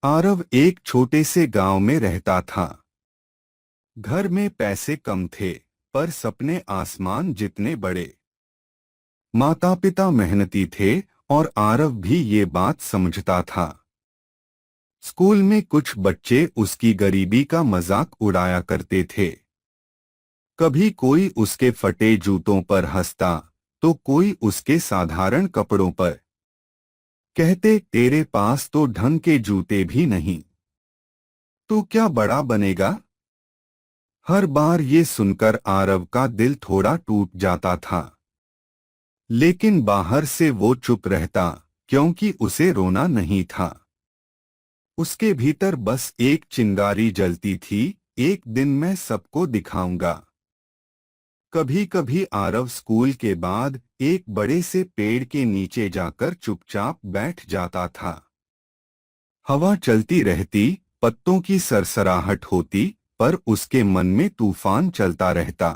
आरव एक छोटे से गांव में रहता था। घर में पैसे कम थे, पर सपने आसमान जितने बड़े। माता पिता मेहनती थे और आरव भी ये बात समझता था। स्कूल में कुछ बच्चे उसकी गरीबी का मजाक उड़ाया करते थे। कभी कोई उसके फटे जूतों पर हंसता, तो कोई उसके साधारण कपड़ों पर। कहते, तेरे पास तो ढंग के जूते भी नहीं, तू क्या बड़ा बनेगा। हर बार ये सुनकर आरव का दिल थोड़ा टूट जाता था। लेकिन बाहर से वो चुप रहता, क्योंकि उसे रोना नहीं था। उसके भीतर बस एक चिंगारी जलती थी, एक दिन मैं सबको दिखाऊंगा। कभी कभी आरव स्कूल के बाद एक बड़े से पेड़ के नीचे जाकर चुपचाप बैठ जाता था। हवा चलती रहती, पत्तों की सरसराहट होती, पर उसके मन में तूफान चलता रहता।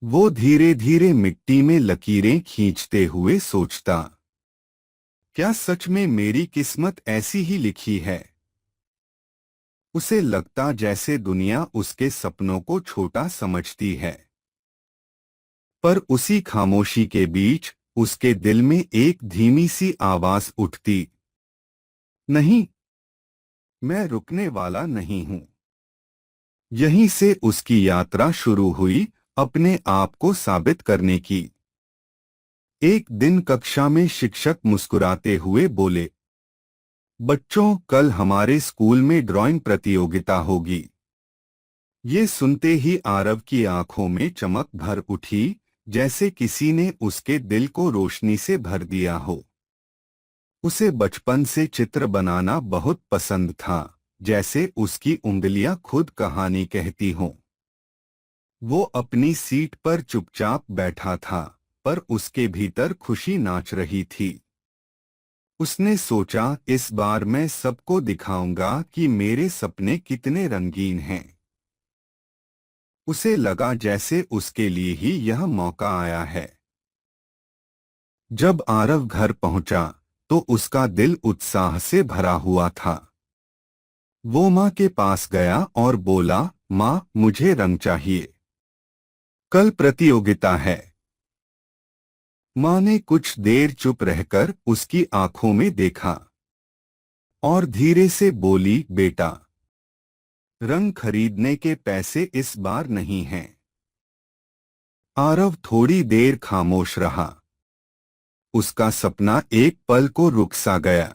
वो धीरे धीरे मिट्टी में लकीरें खींचते हुए सोचता, क्या सच में मेरी किस्मत ऐसी ही लिखी है। उसे लगता जैसे दुनिया उसके सपनों को छोटा समझती है। पर उसी खामोशी के बीच उसके दिल में एक धीमी सी आवाज उठती, नहीं, मैं रुकने वाला नहीं हूं। यहीं से उसकी यात्रा शुरू हुई, अपने आप को साबित करने की। एक दिन कक्षा में शिक्षक मुस्कुराते हुए बोले, बच्चों, कल हमारे स्कूल में ड्राइंग प्रतियोगिता होगी। ये सुनते ही आरव की आंखों में चमक भर उठी, जैसे किसी ने उसके दिल को रोशनी से भर दिया हो। उसे बचपन से चित्र बनाना बहुत पसंद था, जैसे उसकी उंगलियां खुद कहानी कहती हों। वो अपनी सीट पर चुपचाप बैठा था, पर उसके भीतर खुशी नाच रही थी। उसने सोचा, इस बार मैं सबको दिखाऊंगा कि मेरे सपने कितने रंगीन हैं। उसे लगा जैसे उसके लिए ही यह मौका आया है। जब आरव घर पहुंचा, तो उसका दिल उत्साह से भरा हुआ था। वो माँ के पास गया और बोला, माँ, मुझे रंग चाहिए, कल प्रतियोगिता है। माँ ने कुछ देर चुप रहकर उसकी आंखों में देखा और धीरे से बोली, बेटा, रंग खरीदने के पैसे इस बार नहीं हैं। आरव थोड़ी देर खामोश रहा। उसका सपना एक पल को रुक सा गया।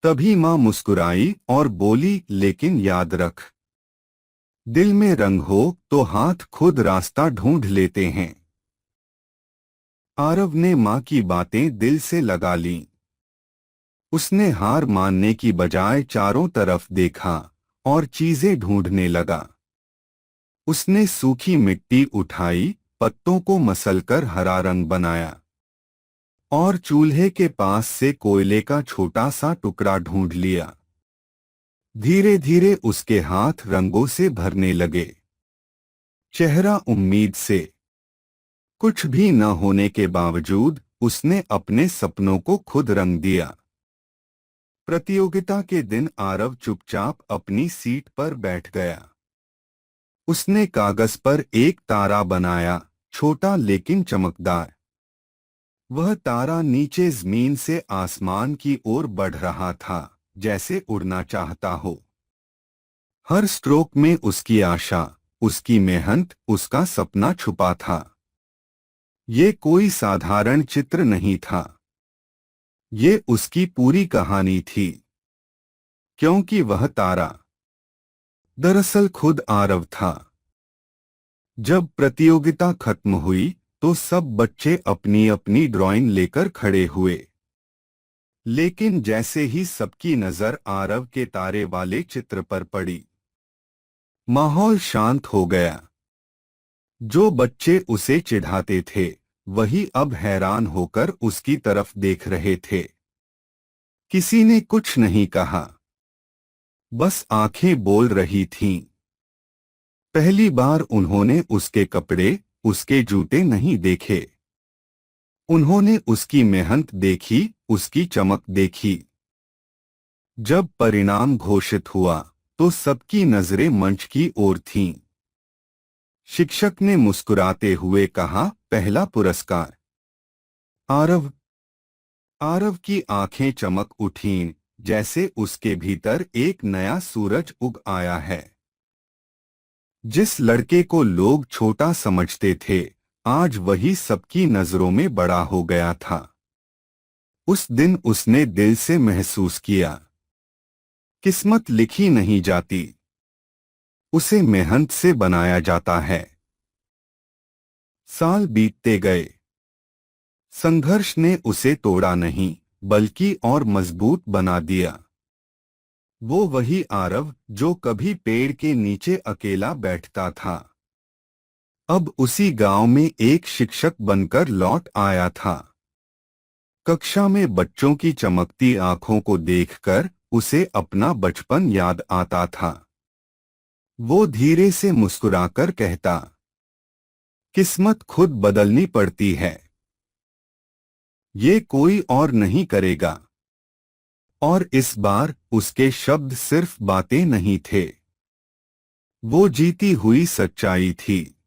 तभी माँ मुस्कुराई और बोली, लेकिन याद रख, दिल में रंग हो तो हाथ खुद रास्ता ढूंढ लेते हैं। आरव ने माँ की बातें दिल से लगा लीं। उसने हार मानने की बजाय चारों तरफ देखा और चीजें ढूंढने लगा। उसने सूखी मिट्टी उठाई, पत्तों को मसलकर हरा रंग बनाया और चूल्हे के पास से कोयले का छोटा सा टुकड़ा ढूंढ लिया। धीरे धीरे उसके हाथ रंगों से भरने लगे, चेहरा उम्मीद से। कुछ भी न होने के बावजूद उसने अपने सपनों को खुद रंग दिया। प्रतियोगिता के दिन आरव चुपचाप अपनी सीट पर बैठ गया। उसने कागज पर एक तारा बनाया, छोटा लेकिन चमकदार। वह तारा नीचे जमीन से आसमान की ओर बढ़ रहा था, जैसे उड़ना चाहता हो। हर स्ट्रोक में उसकी आशा, उसकी मेहनत, उसका सपना छुपा था। ये कोई साधारण चित्र नहीं था, ये उसकी पूरी कहानी थी। क्योंकि वह तारा दरअसल खुद आरव था। जब प्रतियोगिता खत्म हुई, तो सब बच्चे अपनी अपनी ड्राइंग लेकर खड़े हुए। लेकिन जैसे ही सबकी नजर आरव के तारे वाले चित्र पर पड़ी, माहौल शांत हो गया। जो बच्चे उसे चिढ़ाते थे, वही अब हैरान होकर उसकी तरफ देख रहे थे। किसी ने कुछ नहीं कहा, बस आंखें बोल रही थीं। पहली बार उन्होंने उसके कपड़े, उसके जूते नहीं देखे। उन्होंने उसकी मेहनत देखी, उसकी चमक देखी। जब परिणाम घोषित हुआ तो सबकी नजरें मंच की ओर थीं। शिक्षक ने मुस्कुराते हुए कहा, पहला पुरस्कार आरव। आरव की आंखें चमक उठीं, जैसे उसके भीतर एक नया सूरज उग आया है। जिस लड़के को लोग छोटा समझते थे, आज वही सबकी नजरों में बड़ा हो गया था। उस दिन उसने दिल से महसूस किया, किस्मत लिखी नहीं जाती, उसे मेहनत से बनाया जाता है। साल बीतते गए। संघर्ष ने उसे तोड़ा नहीं, बल्कि और मजबूत बना दिया। वो वही आरव जो कभी पेड़ के नीचे अकेला बैठता था, अब उसी गांव में एक शिक्षक बनकर लौट आया था। कक्षा में बच्चों की चमकती आंखों को देखकर उसे अपना बचपन याद आता था। वो धीरे से मुस्कुराकर कहता, किस्मत खुद बदलनी पड़ती है, ये कोई और नहीं करेगा। और इस बार उसके शब्द सिर्फ बातें नहीं थे, वो जीती हुई सच्चाई थी।